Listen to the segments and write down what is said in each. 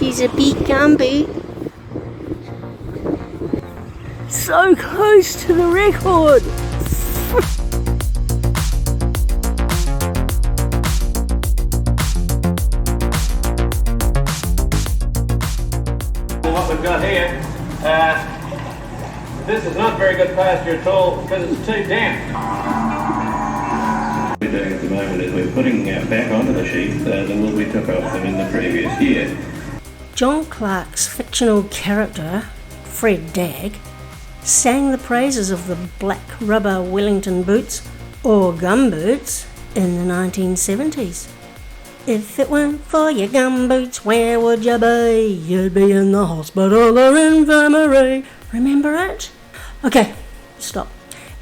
she's a big gumboot. So close to the record. What we've got here, this is not very good pasture at all because it's too damp. What we're doing at the moment is we're putting back onto the sheep the wool we took off them in the previous year. John Clarke's fictional character, Fred Dagg, sang the praises of the black rubber Wellington boots, or gumboots, in the 1970s. If it weren't for your gumboots, where would you be? You'd be in the hospital or infirmary. Remember it? Okay, stop.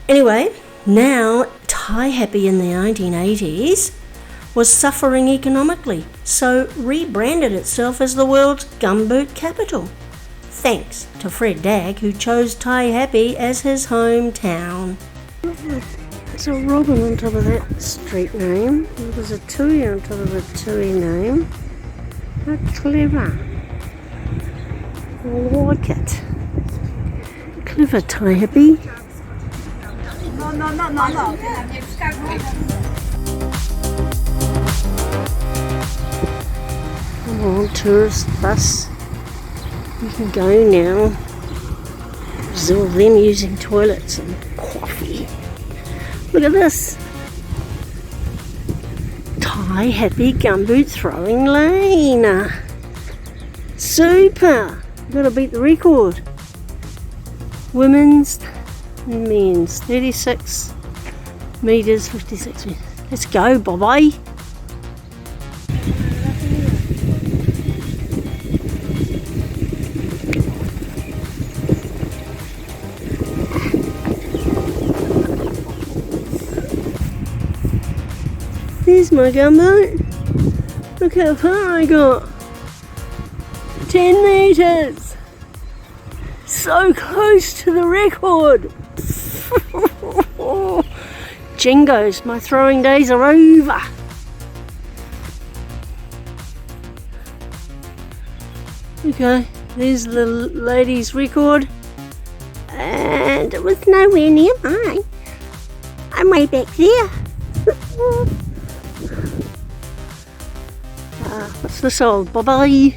Anyway, now Taihape in the 1980s was suffering economically, so rebranded itself as the world's gumboot capital. Thanks to Fred Dagg, who chose Taihape as his hometown. There's a robin on top of that street name. There's a tui on top of a tui name. How clever. I like it. Clever, Taihape. No. Come on, tourist bus. You can go now. There's all them using toilets and coffee. Look at this. Taihape gumboot throwing lane. Super. Gotta beat the record. Women's and men's 36 metres, 56 metres. Let's go, bye-bye. There's my gumboot. Look how far I got. 10 metres. So close to the record. Jingos, my throwing days are over. Okay, there's the lady's record. And it was nowhere near mine. I'm way back there. What's this all? Bye-bye.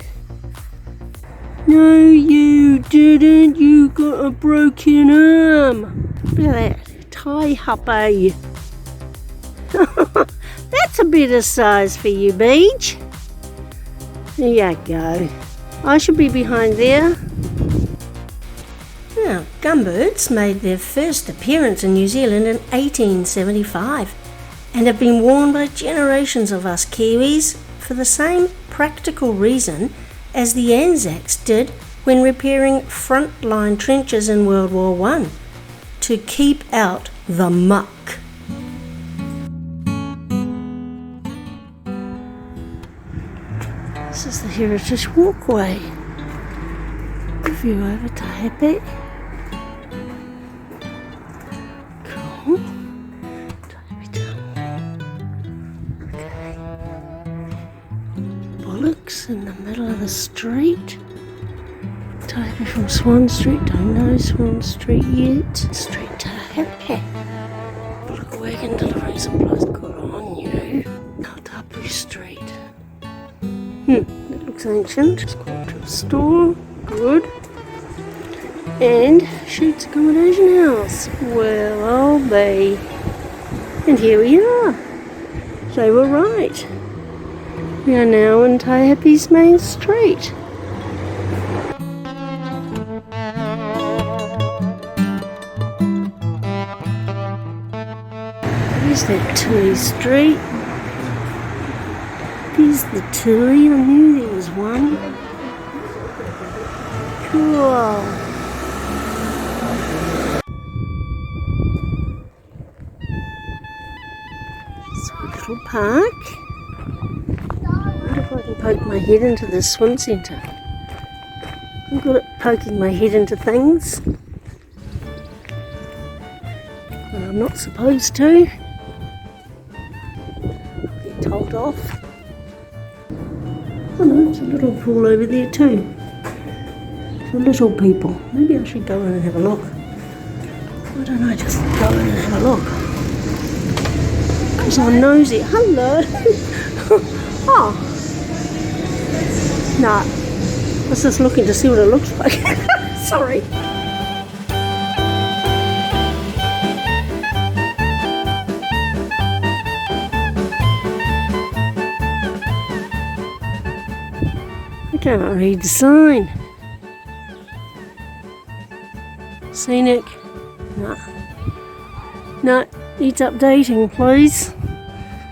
No, you didn't. You got a broken arm. Look at that. Taihape. That's a bit of size for you, Beach. There you go. I should be behind there. Now, gumboots made their first appearance in New Zealand in 1875 and have been worn by generations of us Kiwis for the same practical reason as the Anzacs did when repairing frontline trenches in World War I, to keep out the muck. This is the Heritage Walkway. View over Taihape. Cool. Okay. Bullocks in the middle of the street. Taihape from Swan Street. Don't know Swan Street yet. Street Taihape. Bullock wagon delivering supplies. Good on you. Tapu Street. That looks ancient. It's called to a store. Good. And Chute's accommodation house. Well, I'll be. And here we are. They were right. We are now in Taihape's main street. There's that Tui Street. There's the Tui. I knew there was one. Cool. Sweet little park. I wonder if I can poke my head into the swim centre. I'm good at poking my head into things. But I'm not supposed to. I'll get told off. Oh no, there's a little pool over there too. For little people. Maybe I should go in and have a look. Why don't I just go in and have a look? Because I'm nosy. Hello! Oh! Nah. I was just looking to see what it looks like. Sorry. I can't read the sign. Scenic. No. No, needs updating, please.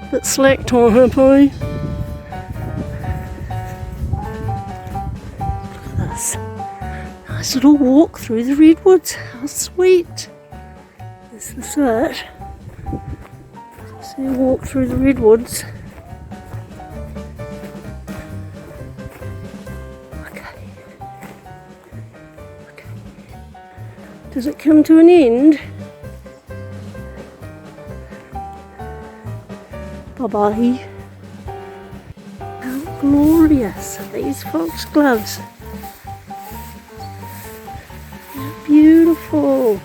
Bit slack, Taihape. Look at this. Nice little walk through the redwoods. How sweet. This is it. So you walk through the redwoods. Does it come to an end? Bye-bye. How glorious are these foxgloves. How beautiful.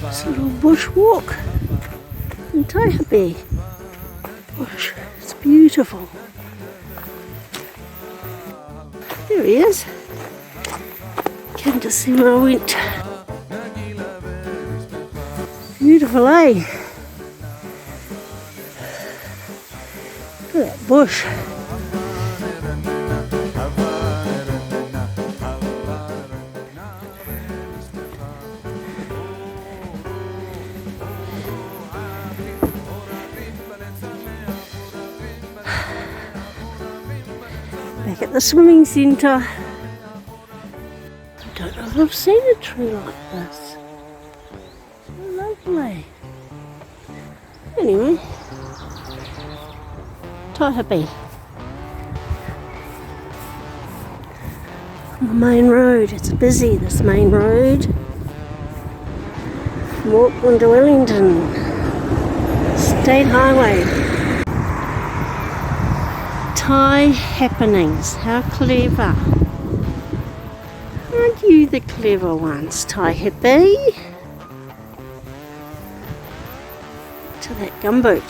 It's a little bush walk in Taihape. Gosh, it's beautiful. There he is. Came to see where I went. Beautiful, eh? Look at that bush. Back at the swimming centre. I don't know if I've seen a tree like this. So lovely. Anyway, Taihape. On the main road. It's busy, this main road. From Auckland to Wellington. State Highway. Thai happenings. How clever. Aren't you the clever ones, Taihape? To that gumboot.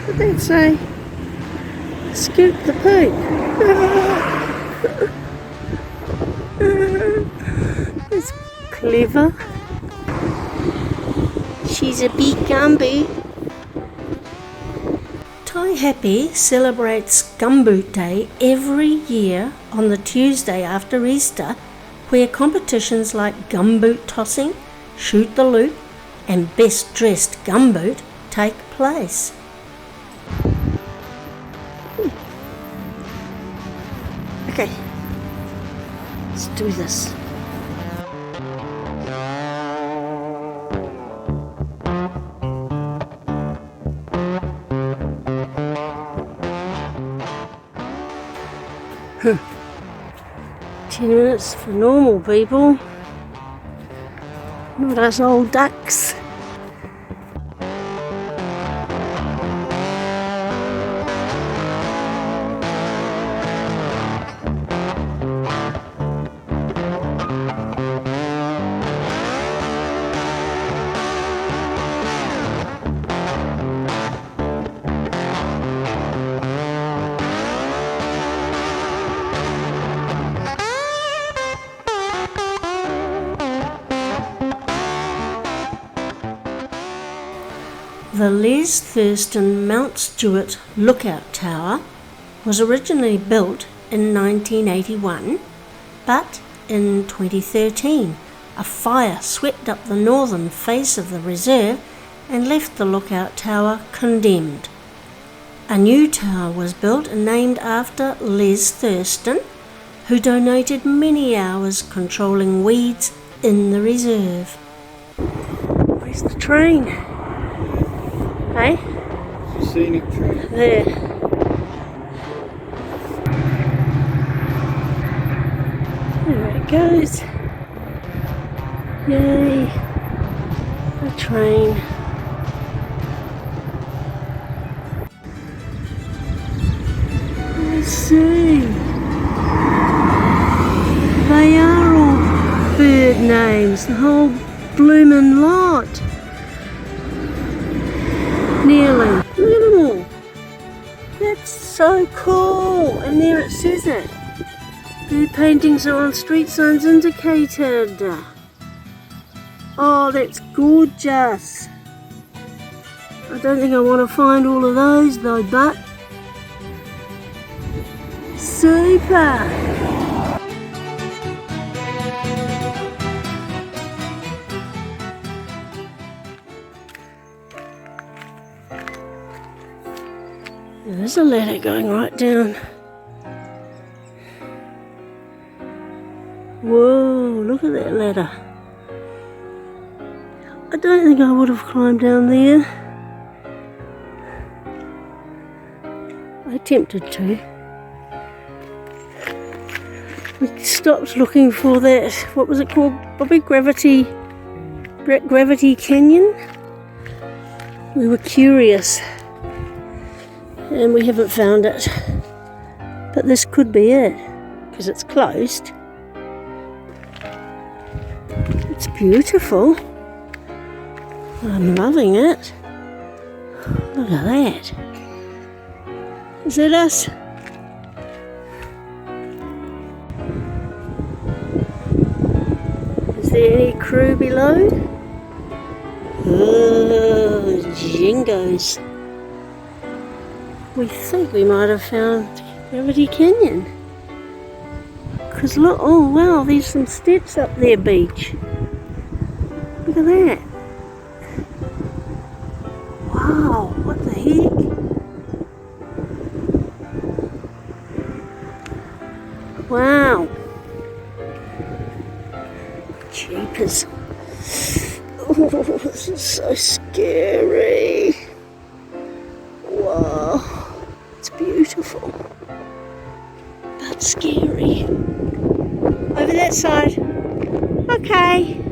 What did that say? Scoop the poop. That's clever. She's a big gumboot. Taihape celebrates Gumboot Day every year on the Tuesday after Easter, where competitions like gumboot tossing, shoot the loop, and best dressed gumboot take place. Okay, let's do this. Huh. 10 minutes for normal people, not us old ducks. The Les Thurston Mount Stewart Lookout Tower was originally built in 1981, but in 2013 a fire swept up the northern face of the reserve and left the lookout tower condemned. A new tower was built and named after Les Thurston, who donated many hours controlling weeds in the reserve. Where's the train? Hey? Scenic train. There. There it goes. Yay. train. Let's see. They are all bird names, the whole bloomin' lot. Nearly. Look at them all. That's so cool. And there it says it. Bird paintings are on street signs indicated. Oh, that's gorgeous. I don't think I want to find all of those though, but super. There's a ladder going right down. Whoa, look at that ladder. I don't think I would have climbed down there. I attempted to. We stopped looking for that, what was it called, Bobby? Gravity Canyon? We were curious and we haven't found it. But this could be it, because it's closed. It's beautiful. I'm loving it. Look at that. Is that us? Is there any crew below? Oh, jingos. We think we might have found Gravity Canyon. Because look, oh wow, there's some steps up there, beach. Look at that. Wow, what the heck? Wow. Jeepers. Oh, this is so scary. Wow. It's beautiful. But scary. Over that side. Okay.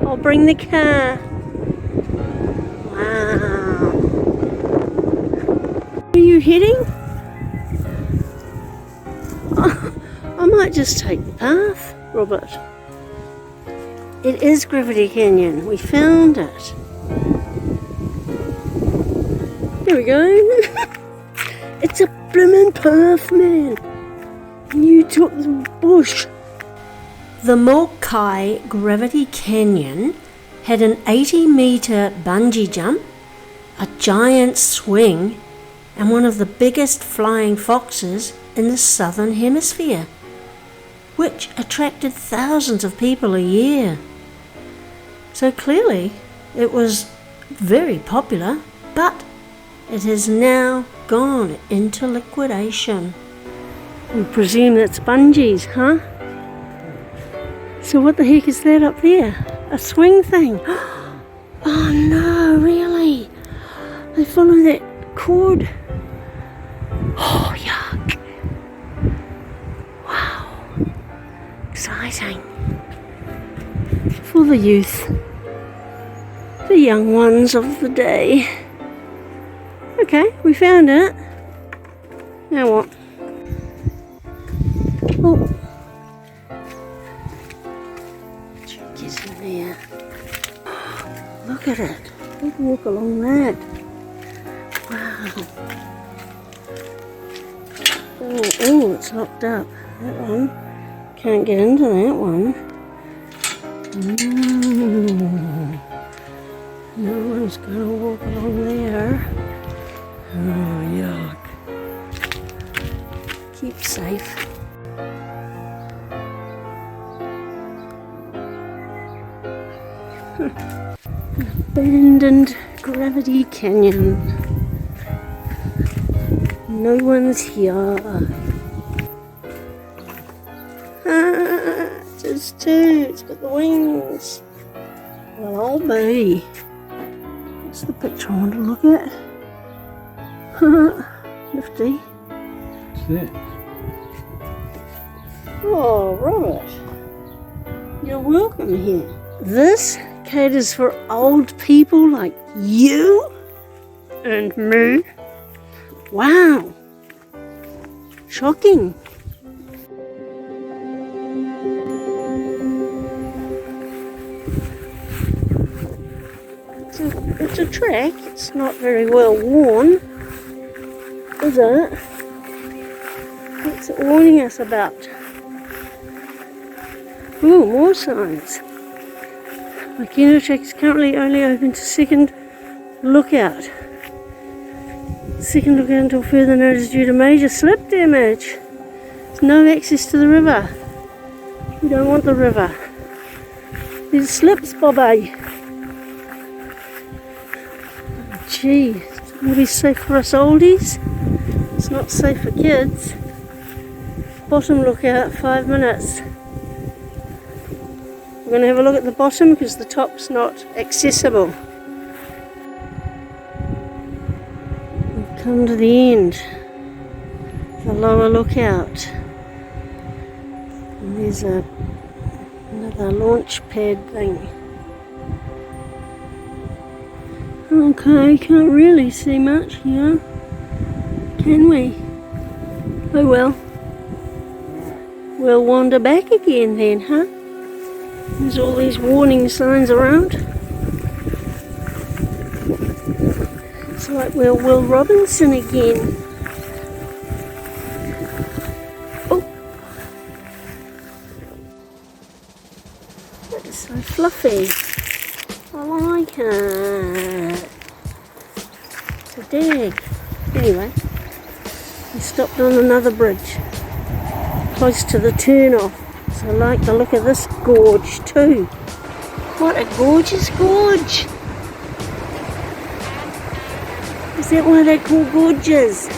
I'll bring the car. Wow. Where are you heading? Oh, I might just take the path, Robert. It is Gravity Canyon. We found it. There we go. It's a bloomin' path, man. You took the bush. The Mokai Gravity Canyon had an 80-metre bungee jump, a giant swing, and one of the biggest flying foxes in the southern hemisphere, which attracted thousands of people a year. So clearly it was very popular, but it has now gone into liquidation. We presume that's bungees, huh? So what the heck is that up there? A swing thing? Oh no, really? They follow that cord? Oh, yuck. Wow. Exciting. For the youth. The young ones of the day. Okay, we found it. Now what? Oh. Get in there. Look at it. We can walk along that. Wow. Oh, it's locked up. That one. Can't get into that one. No one's going to walk along there. Oh, yuck. Keep safe. Abandoned Gravity Canyon. No one's here. Just two. It's got the wings. Well, I'll be. That's the picture I want to look at. Nifty. What's that? Oh, Robert. You're welcome here. This indicators for old people like you and me. Wow. Shocking. It's a track. It's not very well worn, is it? What's it warning us about? Ooh, more signs. Makino track is currently only open to second lookout. Second lookout until further notice due to major slip damage. There's no access to the river. We don't want the river. There's slips, Bobby. Gee, it's going to be safe for us oldies. It's not safe for kids. Bottom lookout, 5 minutes. We're going to have a look at the bottom because the top's not accessible. We've come to the end. The lower lookout. And there's another launch pad thing. Okay, can't really see much here, can we? Oh well. We'll wander back again then, huh? There's all these warning signs around. It's like we're Will Robinson again. Oh! That is so fluffy. I like it. It's a dag. Anyway, we stopped on another bridge, close to the turn-off. So I like the look of this gorge too. What a gorgeous gorge! Is that why they're called gorges?